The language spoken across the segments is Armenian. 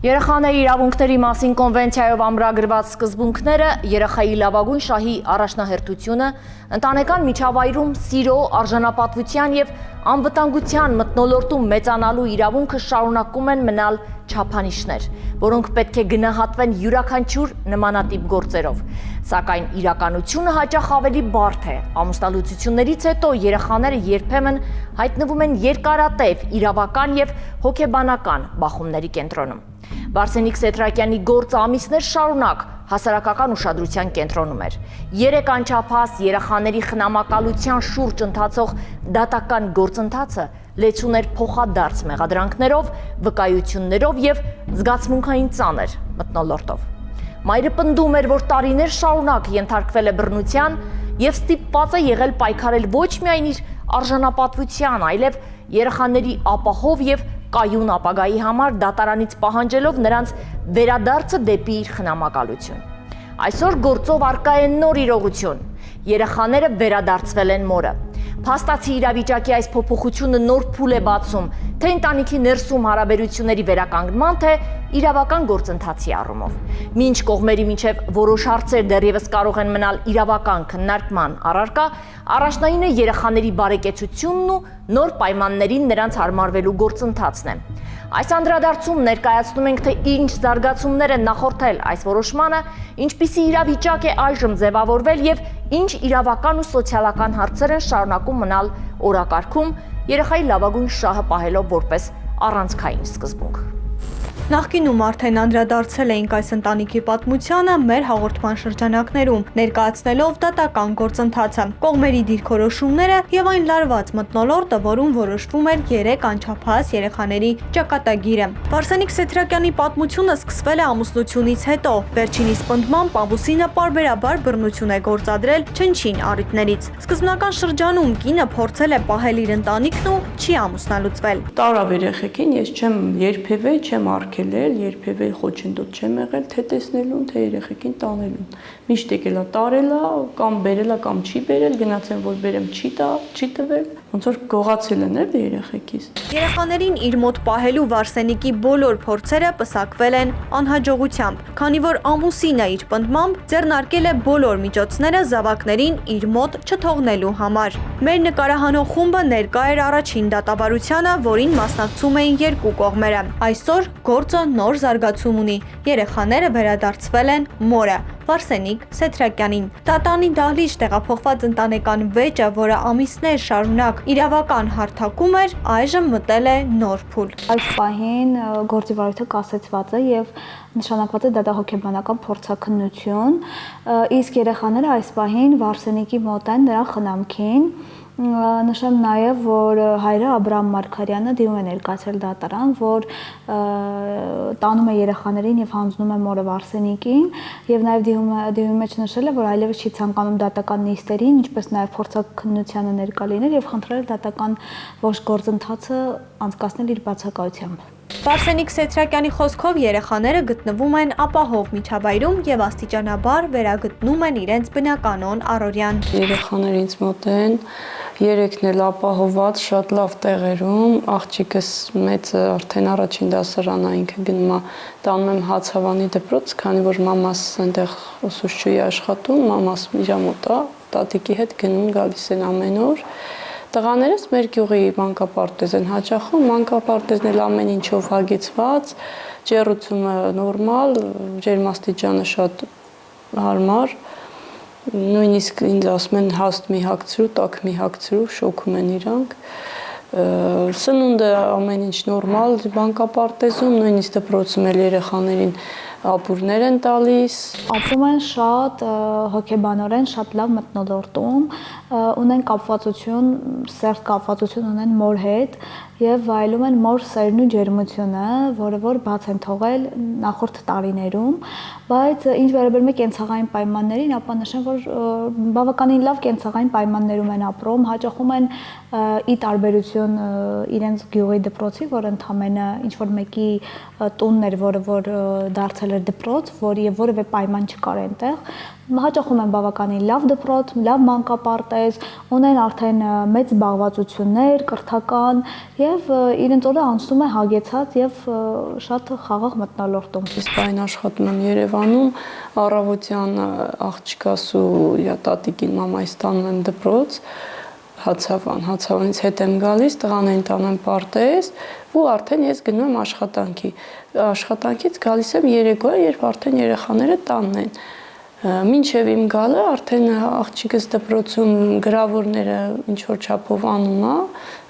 Երեխաների իրավունքների մասին կոնվենցիայով ամրագրված սկզբունքները, երեխայի լավագույն շահի առաջնահերթությունը, ընտանեկան միջավայրում սիրո, արժանապատվության և անվտանգության մթնոլորտում մեծանալու իրավունքը շարունակում են մնալ չափանիշներ, որոնք պետք է գնահատվեն յուրաքանչյուր նմանատիպ գործերով։ Սակայն իրականությունը հաճախ ավելի բարդ է։ Ամուսնալուծություններից հետո երեխաները երբեմն հայտնվում են երկարատև իրավական և հոգեբանական բախումների կենտրոնում։ Վարսենիկ Սեթրակյանի գործը ամիսներ շարունակ հասարակական ուշադրության կենտրոնում էր։ 3 անչափահաս երեխաների խնամակալության շուրջ ընթացող դատական գործընթացը լեցուն էր փոխադարձ մեղադրանքներով, վկայություններով և զգացմունքային ծանր մթնոլորտով։ Մայրը պնդում էր, որ տարիներ շարունակ ենթարկվել է բռնության և ստիպված է եղել պայքարել ոչ միայն իր արժանապատվության, այլև երեխաների ապահով և կայուն ապագայի համար դատարանից պահանջելով նրանց վերադարձը դեպի իր խնամակալություն։ Այսօր գործով առկա է նոր իրողություն։ Երեխաները վերադարձվել են մորը։ Փաստացի իրավիճակի այս փոփոխությունը նոր փուլ է բացում թե ընտանիքի ներսում հարաբերությունների վերականգնման, թե իրավական գործընթացի առումով։ Մինչ կողմերի միջև որոշ հարցեր դեռևս կարող են մնալ իրավական քննարկման առարկա, առաջնայինը երեխաների բարեկեցությունն ու նոր պայմաններին նրանց հարմարվելու գործընթացն է։ Այս անդրադարձում ներկայացնում ենք, թե ինչ զարգացումներ են նախորդել այս որոշմանը, ինչպիսի իրավիճակ է այժմ ձևավորվել և ինչ իրավական ու սոցիալական հարցեր են շարունակում մնալ օրակարգում, երեխայի լավագույն շահը պահելով որպես առանցքային սկզբունք։ Նախկինում արդեն անդրադարձել էինք այս ընտանիքի պատմությանը մեր հաղորդման շրջանակներում, ներկայացնելով դատական գործընթացը, կողմերի դիրքորոշումները և այն լարված մթնոլորտը, որում որոշվում էր 3 անչափահաս երեխաների ճակատագիրը։ Վարսենիկ Սեթրակյանի պատմությունը սկսվել է ամուսնությունից հետո։ Վերջինիս պնդմամբ ամուսինը պարբերաբար բռնություն է գործադրել չնչին առիթներից։ Սկզբնական շրջանում կինը փորձել է պահել իր ընտանիքն ու չի ամուսնալուծվել։ Տարավ երեխեքին ես չեմ երբևէ չեմ երբևէ խոչընդոտ չեմ եղել թե տեսնելուն, թե երեխեքին տանելուն։ Միշտ եկել է տարելա, կամ բերելա, կամ չի բերել, գնացել որ բերեմ չի տվել, ոնց որ գողացել են էլի երեխեքիս։ Երեխաներին իր մոտ պահելու Վարսենիկի բոլոր փորձերը պսակվել են անհաջողությամբ, քանի որ ամուսինը իր պնդմամբ ձեռնարկել է բոլոր միջոցները զավակներին իր մոտ չթողնելու համար։ Մեր նկարահանող խումբը ներկա էր առաջին դատավարությանը, որին մասնակցում էին 2 կողմերը։ Այսօր գործը նոր զարգացում ունի։ Երեխաները վերադարձվել են մորը՝ Վարսենիկ Սեթրակյանին։ Դատարանի դահլիճ տեղափոխված ընտանեկան վեճը, որը ամիսներ շարունակ իրավական հարթակում էր, այժմ մտել է նոր փուլ։ Այս պահին գործի վարույթը կասեցված է եւ նշանակված է դատահոգեբանական փորձաքննություն, իսկ երեխաները այս պահին Վարսենիկի մոտ են նրա խնամքին։ Նշեմ նաև, որ հայրը Աբրահամ Մարգարյանը դիմում է ներկայացրել դատարան, որ տանում է երեխաներին եւ հանձնում է մորը Վարսենիկին, եւ նաև դիմում մեջ նշել է, որ այլևս չի ցանկանում դատական նիստերին, ինչպես նաև փորձաքննությանը ներկա լինել եւ խնդրել դատական ողջ գործընթացը անցկացնել իր բացակայությամբ։ Վարսենիկ Սեթրակյանի խոսքով երեխաները գտնվում են ապահով միջավայրում եւ աստիճանաբար վերագտնում են իրենց բնականon առօրյան։ Երեխաները ինձ մոտ են, 3-ն էլ ապահոված, շատ լավ տեղերում, աղջիկս մեծը արդեն առաջին դասարան ինքը գնում է, տանում եմ Հացավանի դպրոց, քանի որ մամաս այնտեղ ուսուցչուհի աշխատում, մամաս իր մոտ է, տատիկի հետ գնում գալիս են ամեն օր։ Տղաներս մեր գյուղի մանկապարտեզ են հաճախում, մանկապարտեզն էլ ամեն ինչով հագեցված, ջեռուցումը նորմալ, ջերմաստիճանը շատ հարմար, նույնիսկ ինձ ասում են հաստ մի հագցրու, տաք մի հագցրու, շոքում են իրանք, սնունդը ամեն ինչ նորմալ մանկապարտեզում, նույնիսկ դպրոցում էլ երեխաներին ապուրներ են տալիս։ Ապրում են շատ հոգեբանորեն, շատ լավ մթնոլորտում, ունեն կապվածություն, սերտ կապվածություն ունեն մոր հետ եւ վայելում են մոր սերն ու ջերմությունը, որը որ բաց են թողել նախորդ տարիներում, բայց ինչ վերաբերում է կենցաղային պայմաններին, ապա նշեմ, որ բավականին լավ կենցաղային պայմաններում են ապրում, հաճախում են ի տարբերություն իրենց գյուղի դպրոցի, որ ընդամենը ինչ որ մեկի տունն էր, որը որ դարձել էր դպրոց, որևէ պայման չկար այնտեղ։ Հաճախում են բավականին լավ դպրոց, լավ մանկապարտեզ, ունեն արդեն մեծ զբաղվածություններ, կրթական եւ իրենց օրը անցնում է հագեցած եւ շատ խաղաղ մթնոլորտում։ Իսկ այն աշխատում եմ Երևանում, առավոտյան աղջկաս ու տատիկին մամայից տանում եմ դպրոց, հացավանից հետ եմ գալիս, տղաներին տանում եմ պարտեզ ու արդեն ես գնում եմ աշխատանքի։ Աշխատանքից գալիս եմ երեկոյը, երբ արդեն երեխաները տանն են։ Մինչև իմ գալը արդեն աղջիկս դպրոցում գրավորները ինչ որ չափով անում է,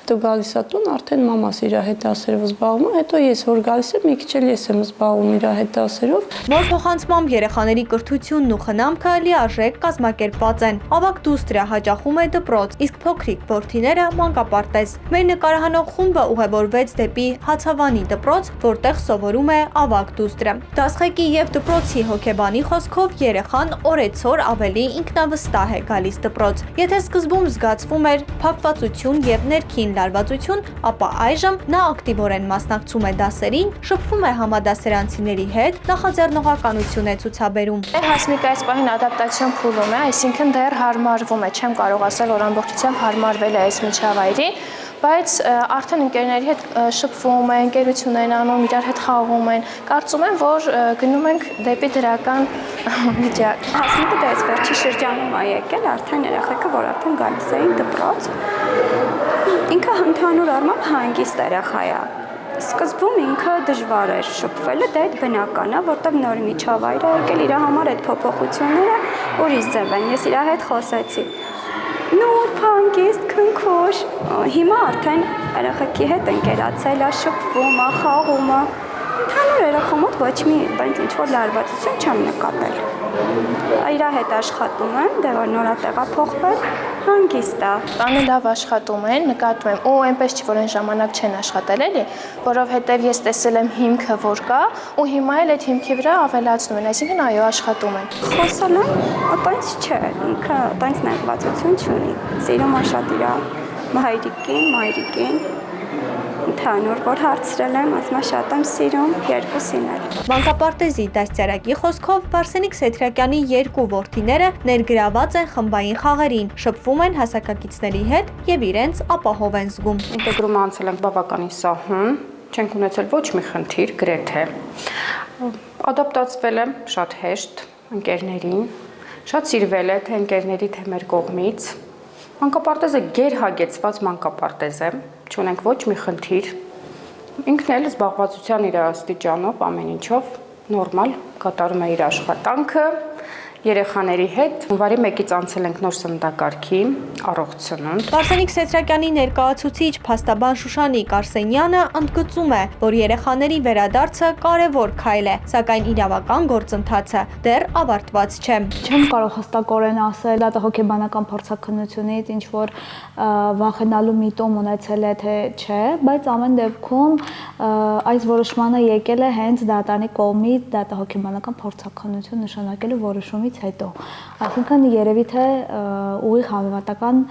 հետո գալիս է տուն, արդեն մամաս իր հետ դասերով զբաղվում է, հետո ես որ գալիս եմ, մի քիչ էլ ես եմ զբաղվում իր հետ դասերով։ Մոր փոխանցմամբ երեխաների կրթությունն ու խնամքը լիարժեք կազմակերպված են։ Ավագ դուստրը հաճախում է դպրոց, իսկ փոքրիկ որդիները մանկապարտեզ։ Մեր նկարահանող խումբը ուղևորվեց դեպի Հացավանի դպրոց, որտեղ սովորում է ավագ դուստրը։ Դասղեկի եւ դպրոցի հոգեբանի խոսքով երեխան օրեցօր ավելի ինքնավստահ է գալիս դպրոց։ Եթե սկզբում զգացվում էր փակվածություն եւ ներքին լարվածություն, ապա այժմ նա ակտիվորեն մասնակցում է դասերին, շփվում է համադասերանցիների հետ, նախաձեռնողականություն է ցուցաբերում։ Հասմիկը այս պահին ադապտացիոն փուլում է, այսինքն դեռ հարմարվում է, չեմ կարող ասել, որ ամբողջությամբ հարմարվել է այս միջավայրին, բայց արդեն ընկերների հետ շփվում են, ընկերություն են անում, իրար հետ խաղում են, կարծում եմ, որ գնում ենք դեպի դրական վիճակ։ Հասմիկը դա այս վերջի շրջանում է եկել, արդեն երեխեքը, որ արդեն գալիս էին դպրոց։ Ինքը ընդհանուր առմամբ հանգիստ երեխա է։ Սկզբում ինքը դժվար էր շփվելը, դա այդ բնական է, որտեղ նոր միջավայր է եկել, իր համար այդ փոփոխությունները ուրիշ ձև են։ Ես իր հետ խոսեցի։ Նոր հանգիստ, քնքուշ։ Հիմա արդեն երեխեքի հետ ընկերացել է, շփվում է, խաղում է։ Ընդհանուր երեխա մոտ ոչ մի բան ինչ որ լարվածություն չեմ նկատել։ Իր հետ աշխատում եմ, դե որ նորա տեղափոխվել, հանգիստ է։ Տանը լավ աշխատում են, նկատում եմ, ու այնպես չի, որ այն ժամանակ չեն աշխատել էլի, որովհետև ես տեսել եմ հիմքը, որ կա, ու հիմա էլ այդ հիմքի վրա ավելացնում են, այսինքն այո, աշխատում են։ Խոսել եմ, այտենց չէ, ինքը այտենց նեղվածություն չունի։ Սիրում է շատ իր մայրիկին, ընդհանուր որ հարցրել եմ, ասում եմ շատ եմ սիրում, երկուսին էլ։ Մանկապարտեզի դաստիարակի խոսքով Բարսենիկ Սեթրակյանի երկու որդիները ներգրաված են խմբային խաղերին, շփվում են հասակակիցների հետ եւ իրենց ապահով են զգում։ Ինտեգրում անցել ենք բավականին սահուն, չենք ունեցել ոչ մի խնդիր, գրեթե։ Ադապտացվել եմ շատ հեշտ ընկերներին, շատ սիրվել է թե ընկերների, թե մեր կողմից։ Մանկապարտեզը գերհագեցված մանկապարտեզ է, չունենք ոչ մի խնդիր։ Ինքն էլ զբաղվածության իր աստիճանով, ամեն ինչով նորմալ կատարում է իր աշխատանքը։ Երեխաների հետ հունվարի 1-ից անցել ենք նոր սննդակարգի, առողջ սնունդ։ Բարսենիկ Սեթրակյանի ներկայացուցիչ փաստաբան Շուշանիկ Արսենյանը ընդգծում է, որ երեխաների վերադարձը կարևոր քայլ է, սակայն իրավական գործընթացը դեռ ավարտված չէ։ Չեմ կարող հստակորեն ասել, դա հոգեբանական փորձաքննությունից ինչ որ վախենալու միտում ունեցել է թե չէ, բայց ամեն դեպքում այս որոշմանը եկել է հենց դատարանի կողմից դատահոգեբանական փորձաքննություն նշանակելու որոշումից հետո, այսինքն երևի թե ուղիղ համեմատական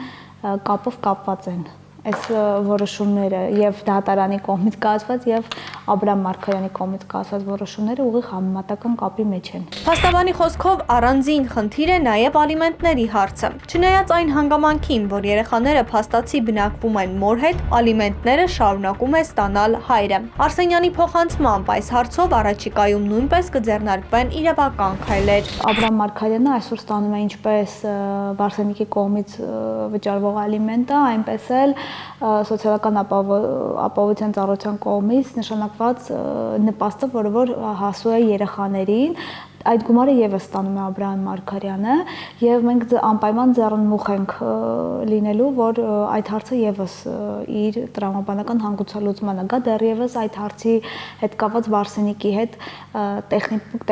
կապով կապված են այս որոշումները եւ դատարանի կողմից կայացված եւ Աբրահամ Մարգարյանի կողմից կայացված որոշումները ուղիղ համեմատական կապի մեջ են։ Փաստաբանի խոսքով առանձին խնդիր է նաեւ ալիմենտների հարցը։ Չնայած այն հանգամանքին, որ երեխաները փաստացի բնակվում են մոր հետ, ալիմենտները շարունակում է ստանալ հայրը։ Արսենյանի փոխանցմամբ այս հարցով առաջիկայում նույնպես կձեռնարկվեն իրավական քայլեր։ Աբրահամ Մարգարյանը այսօր ստանում է ինչպես Բարսենիկի կողմից վճարվող ալիմենտը, այնպես էլ սոցիալական ապահովության ծառայության կողմից նշանակված նպաստը, որը որ հասու է երեխաներին, այդ գումարը եւս ստանում է Աբրահամ Մարգարյանը եւ մենք անպայման ձեռնմուխ ենք լինելու, որ այդ հարցը եւս իր տրամաբանական հանգուցալուծմանը գա, դեռևս այդ հարցի հետ կապված Բարսենիկի հետ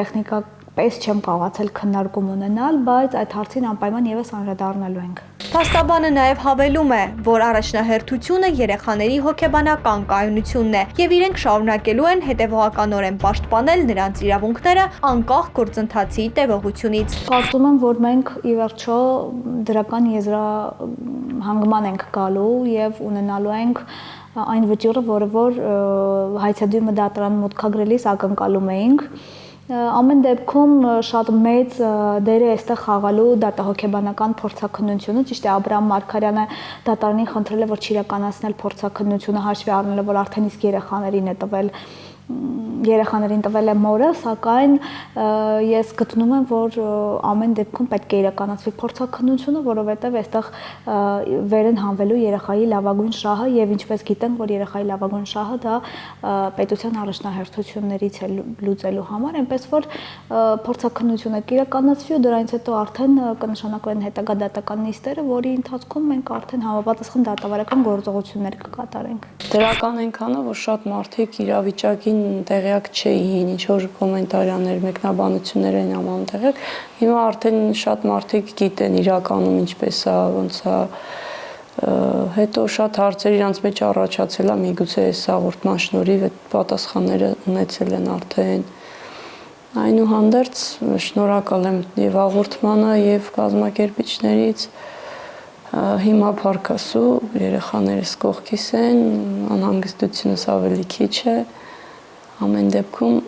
տեխնիկա պես չեմ կարողացել քննարկում ունենալ, բայց այդ հարցին անպայման եւս անդրադառնալու ենք։ Փաստաբանը նաև հավելում է, որ առաջնահերթությունը երեխաների հոգեբանական կայունությունն է եւ իրենք շարունակելու են հետեւողականորեն պաշտպանել նրանց իրավունքները անկախ գործընթացի տևողությունից։ Կարծում եմ, որ մենք ի վերջո դրական եզրահանգման ենք գալու եւ ունենալու ենք այն վճիռը, որը որ հայցադիմը դատարան մուտքագրելիս ակնկալում էինք, Ամեն դեպքում շատ մեծ դեր է այստեղ խաղալու դատահոգեբանական փորձաքննությունը, ճիշտ է Աբրահամ Մարգարյանը դատարանին խնդրել է որ չիրականացնել փորձաքննությունը հաշվի առնելով որ արդեն իսկ երեխաներին տվել է մորը, սակայն ես գտնում եմ, որ ամեն դեպքում պետք է իրականացվի փորձաքննությունը, որովհետև այստեղ վեր են հանվելու երեխայի լավագույն շահը եւ ինչպես գիտենք, որ երեխայի լավագույն շահը դա պետության առաջնահերթություններից է լուծելու համար, այնպես որ փորձաքննությունը կիրականացվի ու դրանից հետո արդեն կնշանակվեն հետագա դատական նիստերը, որի ընթացքում մենք արդեն համապատասխան դատավարական գործողություններ կկատարենք։ Դրական այնքանը, որ շատ մարդիկ իրավիճակին տեղյակ չէին, ինչ որ կոմենտարիաներ, մեկնաբանություններ են անում տեղյակ։ Հիմա արդեն շատ մարդիկ գիտեն իրականում ինչպես է, ոնց է, հետո շատ հարցեր իրանց մեջ առաջացել է, միգուցե այս հաղորդման շնորհիվ այդ պատասխանները ունեցել են արդեն։ Այնուհանդերձ շնորհակալ եմ եւ հաղորդմանը եւ կազմակերպիչներից հիմա փառքասու երեխաներս կողքիս են, անհանգստությունս ավելի քիչ է, ամեն դեպքում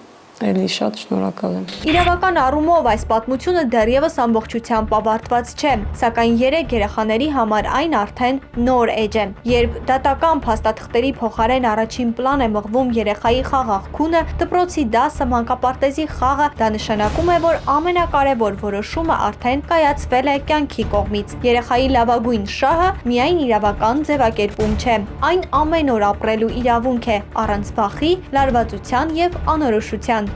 էլի շատ շնորհակալ եմ։ Իրավական առումով այս պատմությունը դեռևս ամբողջությամբ ավարտված չէ, սակայն 3 երեխաների համար այն արդեն նոր էջ է։ Երբ դատական փաստաթղթերի փոխարեն առաջին պլան է մղվում երեխայի խաղաղ քունը, դպրոցի դասը, մանկապարտեզի խաղը, դա նշանակում է, որ ամենակարևոր որոշումը արդեն կայացվել է կյանքի կողմից։ Երեխայի լավագույն շահը միայն իրավական ձևակերպում չէ, այն ամեն օր ապրելու իրավունք է, առանց վախի, լարվածության եւ անորոշության։